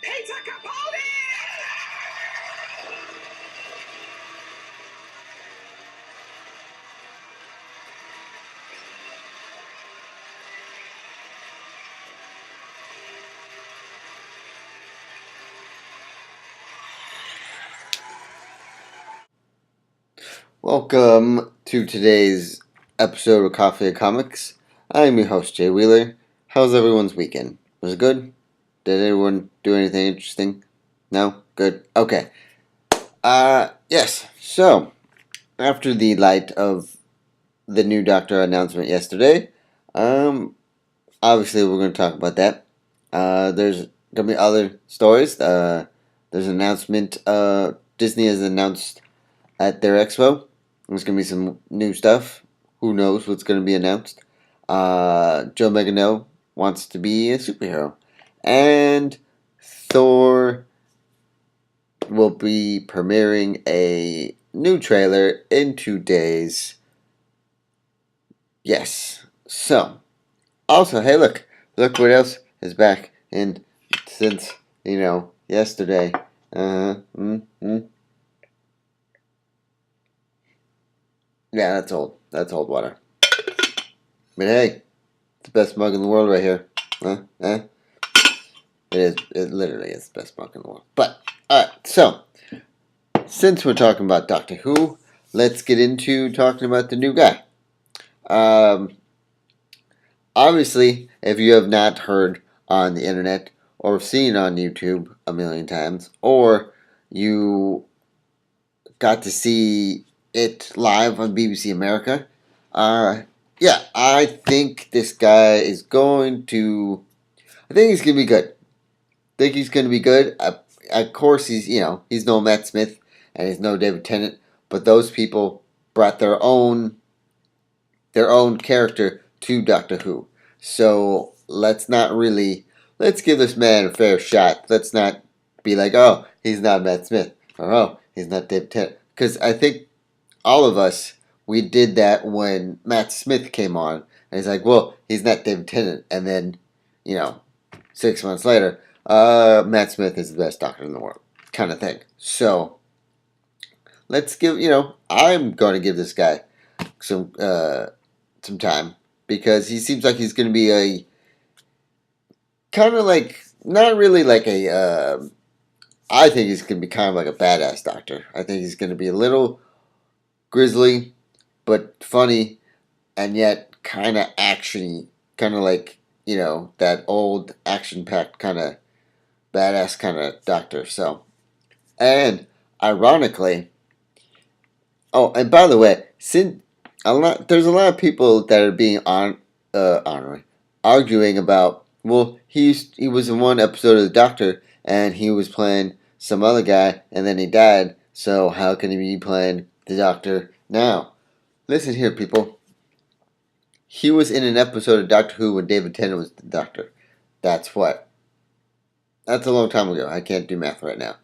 Pizza Capaldi! Welcome to today's episode of Coffee and Comics. I'm your host, Jay Wheeler. How's everyone's weekend? Was it good? Did anyone do anything interesting? No? Good? Okay. Yes. So, after the light of the new Doctor announcement yesterday, obviously we're going to talk about that. There's going to be other stories. There's an announcement, Disney has announced at their expo. There's going to be some new stuff. Who knows what's going to be announced? Joe Manganiello wants to be a superhero. And Thor will be premiering a new trailer in 2 days. Yes. So, also, hey, look what else is back in since, yesterday. Yeah, that's old. That's old water. But hey, it's the best mug in the world right here. It is. It literally is the best mug in the world. But, alright, so, since we're talking about Doctor Who, let's get into talking about the new guy. Obviously, if you have not heard on the internet or seen on YouTube a million times, or you got to see it live on BBC America, yeah, I think this guy is going to. I think he's going to be good. I think he's going to be good. Of course, he's no Matt Smith and he's no David Tennant, but those people brought their own character to Doctor Who. So let's give this man a fair shot. Let's not be like, oh, he's not Matt Smith, or oh, he's not David Tennant, because I think all of us, we did that when Matt Smith came on, and he's like, well, he's not David Tennant, and then, 6 months later, Matt Smith is the best doctor in the world, kind of thing. So, let's I'm going to give this guy some time, because he seems like he's going to be a kind of like, not really like I think he's going to be kind of like a badass doctor. I think he's going to be a little grisly, but funny, and yet kind of actiony, kind of like, that old action-packed kind of badass kind of doctor. So, and ironically, oh, and by the way, there's a lot of people that are being arguing about, well, he was in one episode of the Doctor, and he was playing some other guy, and then he died, so how can he be playing the Doctor now? Listen here, people. He was in an episode of Doctor Who when David Tennant was the Doctor. That's what? That's a long time ago. I can't do math right now.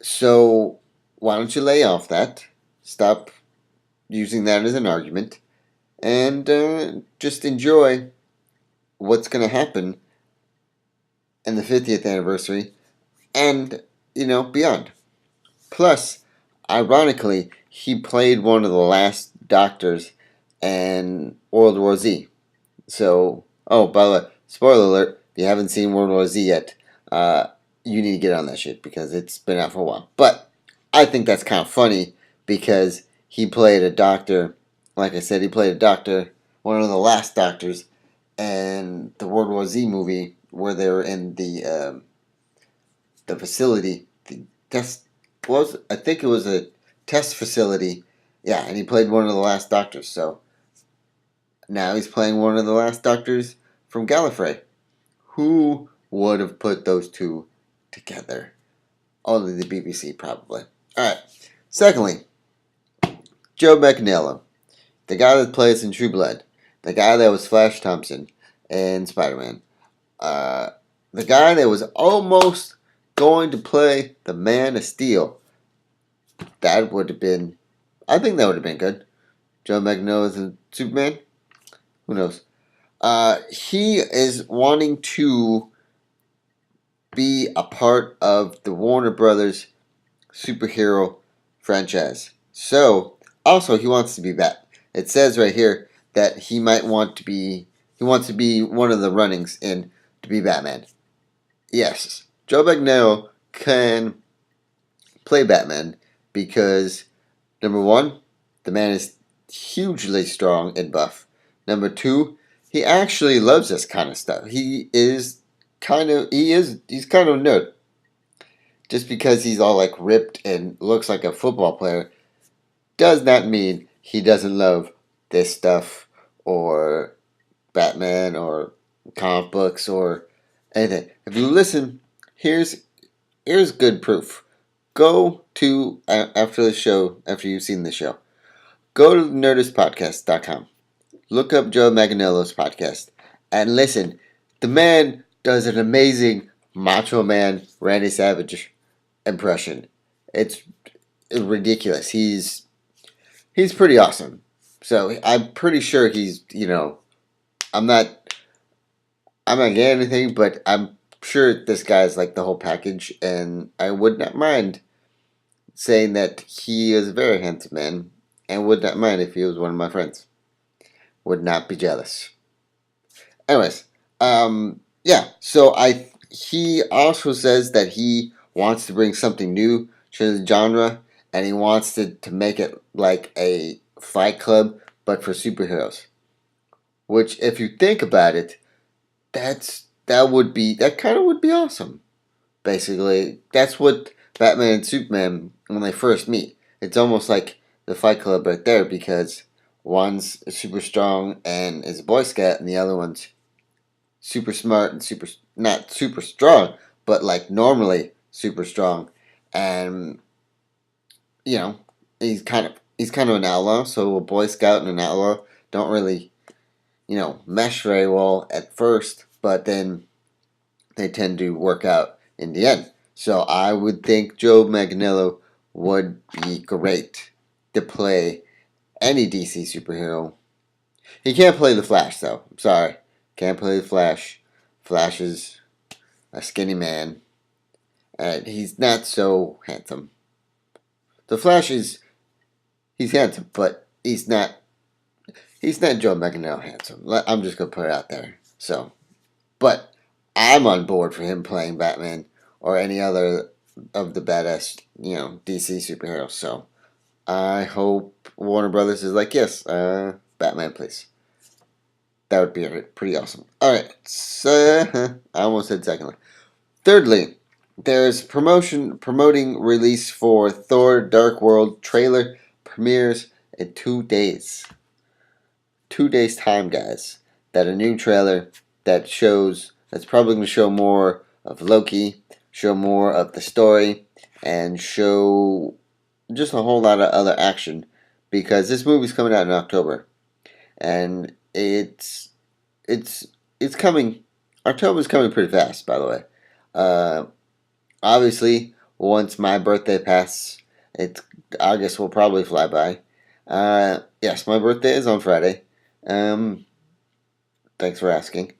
So, why don't you lay off that? Stop using that as an argument, and just enjoy what's going to happen in the 50th anniversary and, beyond. Plus, ironically, he played one of the last doctors in World War Z. So, oh, by the way, spoiler alert, if you haven't seen World War Z yet, you need to get on that shit, because it's been out for a while. But I think that's kind of funny, because he played a doctor, like I said, he played a doctor, one of the last doctors, in the World War Z movie, where they were in the facility. I think it was a test facility. Yeah, and he played one of the last doctors. So now he's playing one of the last doctors from Gallifrey. Who would have put those two together? Only the BBC, probably. Alright. Secondly, Joe Manganiello, the guy that plays in True Blood, the guy that was Flash Thompson in Spider-Man, the guy that was almost going to play the Man of Steel. That would have been, I think that would have been good. Joe Manganiello as a Superman? Who knows? He is wanting to be a part of the Warner Brothers superhero franchise. So, also he wants to be Bat. It says right here that he wants to be one of the runnings in to be Batman. Yes, Joe Manganiello can play Batman because number one, the man is hugely strong and buff. Number two, he actually loves this kind of stuff. He's kind of a nerd. Just because he's all like ripped and looks like a football player does not mean he doesn't love this stuff or Batman or comic books or anything. If you listen, here's good proof. Go to after you've seen the show. Go to nerdistpodcast.com. Look up Joe Manganiello's podcast and listen. The man does an amazing Macho Man Randy Savage impression. It's ridiculous. He's pretty awesome. So I'm pretty sure I'm not getting anything, but I'm sure this guy's like the whole package, and I would not mind saying that he is a very handsome man, and would not mind if he was one of my friends. Would not be jealous. Anyways, yeah. So he also says that he wants to bring something new to the genre, and he wants to make it like a Fight Club, but for superheroes. Which, if you think about it, that kind of would be awesome. Basically, that's what Batman and Superman when they first meet. It's almost like the Fight Club right there because one's super strong and is a Boy Scout, and the other one's super smart and super not super strong, but like normally super strong, and you know he's kind of an outlaw. So a Boy Scout and an outlaw don't really mesh very well at first, but then they tend to work out in the end. So I would think Joe Manganiello would be great to play any DC superhero. He can't play the Flash though. I'm sorry, can't play the Flash. Flash is a skinny man, and he's not so handsome. The Flash he's handsome, but he's not Joe Manganiello handsome. I'm just gonna put it out there. So, but I'm on board for him playing Batman or any other of the badass DC superheroes. So I hope Warner Brothers is like, yes, Batman, please. That would be pretty awesome. All right, so I almost said secondly. Thirdly, there's promoting release for Thor: Dark World trailer premieres in 2 days. 2 days time, guys. That a new trailer that's probably going to show more of Loki, show more of the story, and show just a whole lot of other action because this movie's coming out in October, and it's coming. October's coming pretty fast, by the way. Obviously, once my birthday passes, August will probably fly by. Yes, my birthday is on Friday. Thanks for asking.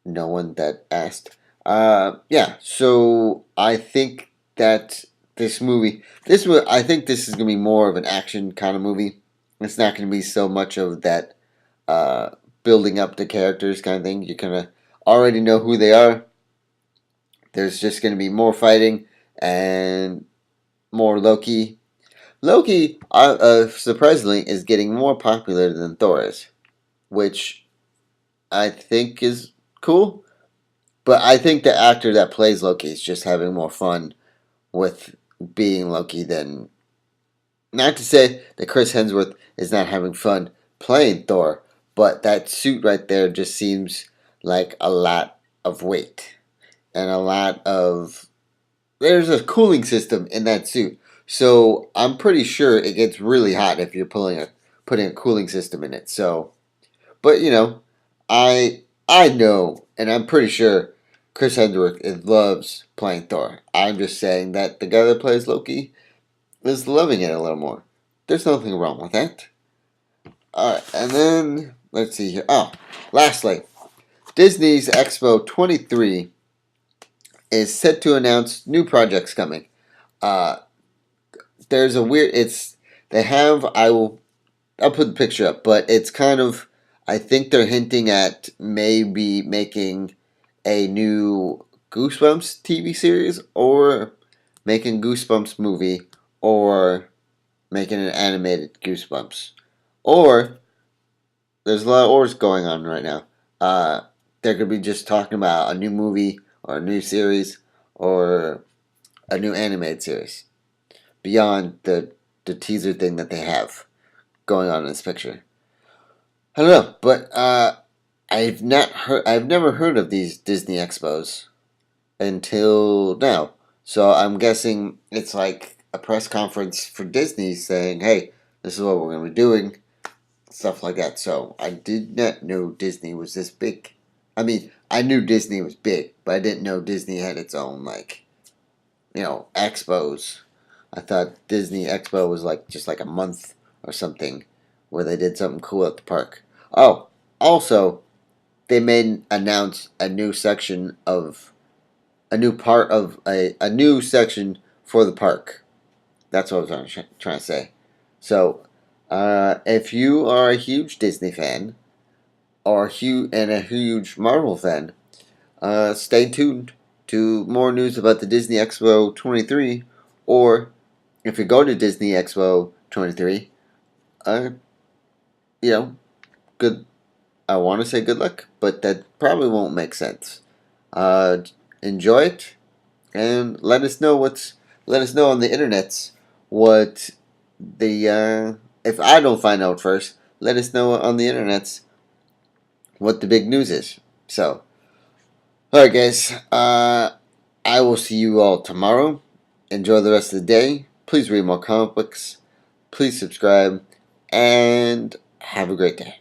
No one that asked. Yeah. So I think that I think this is gonna be more of an action kind of movie. It's not gonna be so much of that building up the characters kind of thing. You kind of already know who they are. There's just gonna be more fighting and more Loki. Loki, surprisingly, is getting more popular than Thor is, which I think is cool. But I think the actor that plays Loki is just having more fun with being Loki than. Not to say that Chris Hemsworth is not having fun playing Thor, but that suit right there just seems like a lot of weight and a lot of. There's a cooling system in that suit, so I'm pretty sure it gets really hot if you're putting a cooling system in it. So, but I know, and I'm pretty sure Chris Hemsworth loves playing Thor. I'm just saying that the guy that plays Loki is loving it a little more. There's nothing wrong with that. Alright, and then, let's see here. Oh, lastly, Disney's Expo 23 is set to announce new projects coming. Uh, there's a weird. It's they have. I'll put the picture up, but it's kind of. I think they're hinting at maybe making a new Goosebumps TV series, or making Goosebumps movie, or making an animated Goosebumps, or there's a lot of ors going on right now. Uh, they could be just talking about a new movie or a new series or a new animated series beyond the teaser thing that they have going on in this picture. I don't know, but I've never heard of these Disney expos until now. So I'm guessing it's like a press conference for Disney saying, "Hey, this is what we're going to be doing," stuff like that. So I did not know Disney was this big. I mean, I knew Disney was big, but I didn't know Disney had its own expos. I thought Disney Expo was like just like a month or something where they did something cool at the park. Oh, also they made announce a new section of a new part of a new section for the park. That's what I was trying to say. So, if you are a huge Disney fan or a huge Marvel fan, stay tuned to more news about the Disney Expo 23. Or if you go to Disney Expo 23, uh, you know, good. I want to say good luck, but that probably won't make sense. Uh, enjoy it, and let us know on the internets what the if I don't find out first, let us know on the internets what the big news is. So, all right, guys. I will see you all tomorrow. Enjoy the rest of the day. Please read more comic books. Please subscribe, and have a great day.